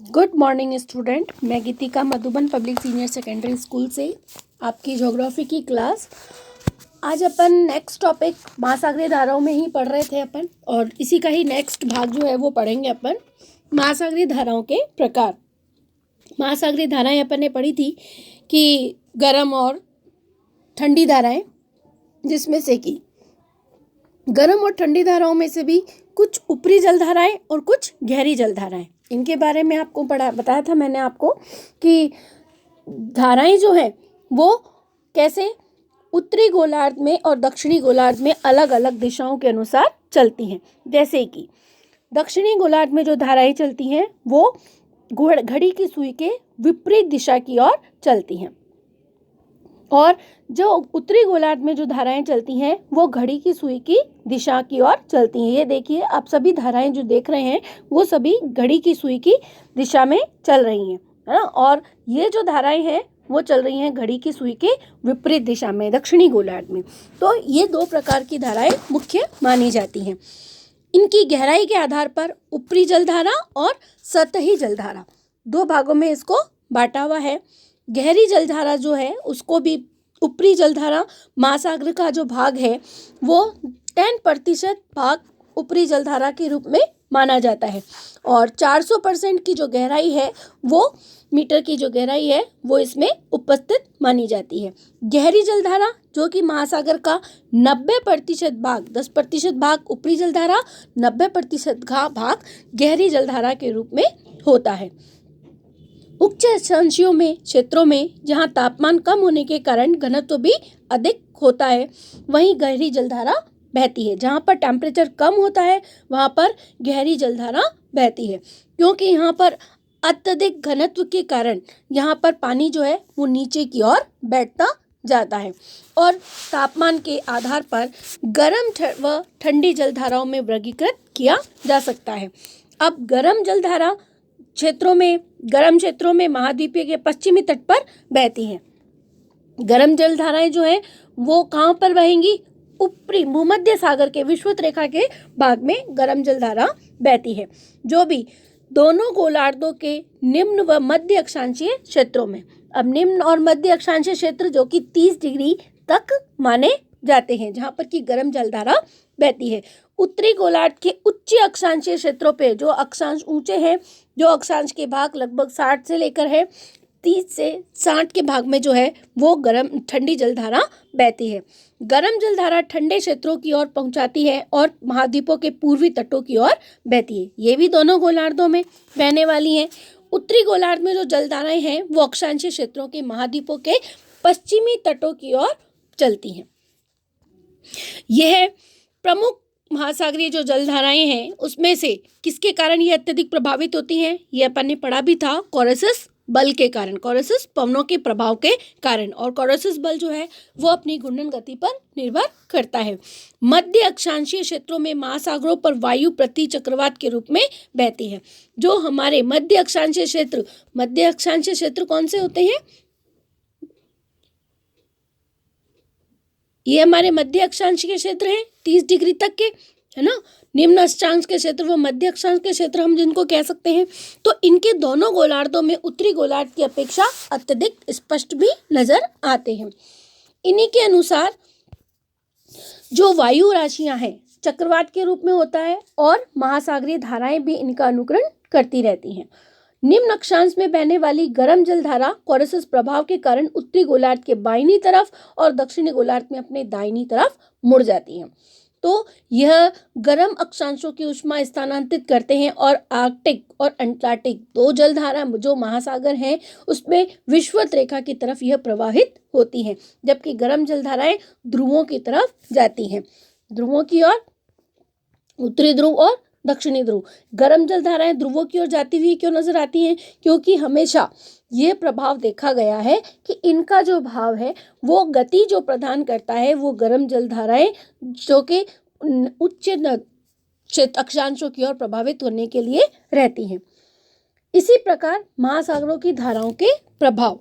Good morning student. मैं Geetika Madhuban public senior secondary school से आपकी ज्योग्राफी की क्लास। आज अपन नेक्स्ट टॉपिक महासागरीय धाराओं में ही पढ़ रहे थे अपन, और इसी का ही नेक्स्ट भाग जो है वो पढ़ेंगे अपन, महासागरीय धाराओं के प्रकार। महासागरीय धाराएं अपन ने पढ़ी थी कि गर्म और ठंडी धाराएं, जिसमें से कि गर्म और ठंडी धाराओं में से भी कुछ ऊपरी जलधाराएं और कुछ गहरी जलधाराएं, इनके बारे में आपको बताया था मैंने आपको कि धाराएं जो हैं वो कैसे उत्तरी गोलार्ध में और दक्षिणी गोलार्ध में अलग अलग दिशाओं के अनुसार चलती हैं। जैसे कि दक्षिणी गोलार्ध में जो धाराएं चलती हैं वो घड़ी की सुई के विपरीत दिशा की ओर चलती हैं, और जो उत्तरी गोलार्ध में जो धाराएं चलती हैं वो घड़ी की सुई की दिशा की ओर चलती हैं। ये देखिए, आप सभी धाराएं जो देख रहे हैं वो सभी घड़ी की सुई की दिशा में चल रही हैं, है ना। और ये जो धाराएं हैं वो चल रही हैं घड़ी की सुई के विपरीत दिशा में, दक्षिणी गोलार्ध में। तो ये दो प्रकार की धाराएं मुख्य मानी जाती हैं। इनकी गहराई के आधार पर ऊपरी जलधारा और सतही जलधारा दो भागों में इसको बांटा हुआ है। गहरी जलधारा जो है उसको भी ऊपरी जलधारा, महासागर का जो भाग है वो 10% भाग ऊपरी जलधारा के रूप में माना जाता है, और 400% की जो गहराई है वो मीटर की जो गहराई है वो इसमें उपस्थित मानी जाती है। गहरी जलधारा जो कि महासागर का 90% भाग, 10% भाग ऊपरी जलधारा, 90% भाग गहरी जलधारा के रूप में होता है। उच्च अक्षांशीय में क्षेत्रों में जहाँ तापमान कम होने के कारण घनत्व भी अधिक होता है, वहीं गहरी जलधारा बहती है। जहाँ पर टेम्परेचर कम होता है वहाँ पर गहरी जलधारा बहती है, क्योंकि यहाँ पर अत्यधिक घनत्व के कारण यहाँ पर पानी जो है वो नीचे की ओर बैठता जाता है, और तापमान के आधार पर गर्म व ठंडी जलधाराओं में वर्गीकृत किया जा सकता है। अब गर्म जलधारा गर्म क्षेत्रों में महाद्वीपीय के पश्चिमी तट पर बहती हैं। गर्म जलधाराएं जो हैं वो कहाँ पर बहेंगी? ऊपरी भूमध्य सागर के विषुवत रेखा के भाग में गर्म जलधारा बहती है, जो भी दोनों गोलार्धों के निम्न व मध्य अक्षांशीय क्षेत्रों में। अब निम्न और मध्य अक्षांशीय क्षेत्र जो कि 30 डिग्री तक माने जाते हैं, जहाँ पर की गर्म जलधारा बहती है। उत्तरी गोलार्ध के उच्च अक्षांशीय क्षेत्रों पे जो अक्षांश ऊंचे हैं, जो अक्षांश के भाग लगभग 60 से लेकर है 30 से 60 के भाग में जो है वो ठंडी जलधारा बहती है। गर्म जलधारा ठंडे क्षेत्रों की ओर पहुंचाती है और महाद्वीपों के पूर्वी तटों की ओर बहती है। ये भी दोनों गोलार्धों में बहने वाली हैं। उत्तरी गोलार्ध में जो जलधाराएं हैं वो अक्षांशीय क्षेत्रों के महाद्वीपों के पश्चिमी तटों की ओर चलती हैं। यह प्रमुख महासागरीय जो जलधाराएं हैं उसमें से किसके कारण ये अत्यधिक प्रभावित होती हैं? ये अपन ने पढ़ा भी था, कोरसस बल के कारण, कोरसस पवनों के प्रभाव के कारण। और कोरसस बल जो है वो अपनी घूर्णन गति पर निर्भर करता है। मध्य अक्षांशीय क्षेत्रों में महासागरों पर वायु प्रति चक्रवात के रूप में बहती है। जो हमारे मध्य अक्षांशीय क्षेत्र कौन से होते हैं? ये हमारे मध्य अक्षांश के क्षेत्र हैं 30 डिग्री तक के, है ना। निम्न अक्षांश के क्षेत्र व मध्य अक्षांश के क्षेत्र हम जिनको कह सकते हैं। तो इनके दोनों गोलार्धों में उत्तरी गोलार्ध की अपेक्षा अत्यधिक स्पष्ट भी नजर आते हैं। इन्हीं के अनुसार जो वायु राशियां हैं चक्रवात के रूप में होता है, और महासागरीय धाराएं भी इनका अनुकरण करती रहती हैं। निम्न अक्षांश में बहने वाली गर्म जलधारा कोरसस प्रभाव के कारण उत्तरी गोलार्ध के बाईनी तरफ और दक्षिणी गोलार्ध में अपने दाहिनी तरफ मुड़ जाती हैं। तो यह गर्म अक्षांशों की ऊष्मा स्थानांतरित करते हैं, और आर्कटिक और अंटार्कटिक दो जलधारा जो महासागर हैं उसमें विषुवत रेखा की तरफ यह प्रवाहित होती हैं, जबकि गर्म जलधाराएं ध्रुवों की तरफ जाती हैं, ध्रुवों की ओर, उत्तरी ध्रुव और दक्षिणी ध्रुव। गर्म जलधाराएं ध्रुवों की ओर जाती हुई क्यों नजर आती हैं? क्योंकि हमेशा ये प्रभाव देखा गया है कि इनका जो भाव है वो गति जो प्रदान करता है वो गर्म जलधाराएं जो कि उच्च अक्षांशों की ओर प्रभावित होने के लिए रहती हैं। इसी प्रकार महासागरों की धाराओं के प्रभाव,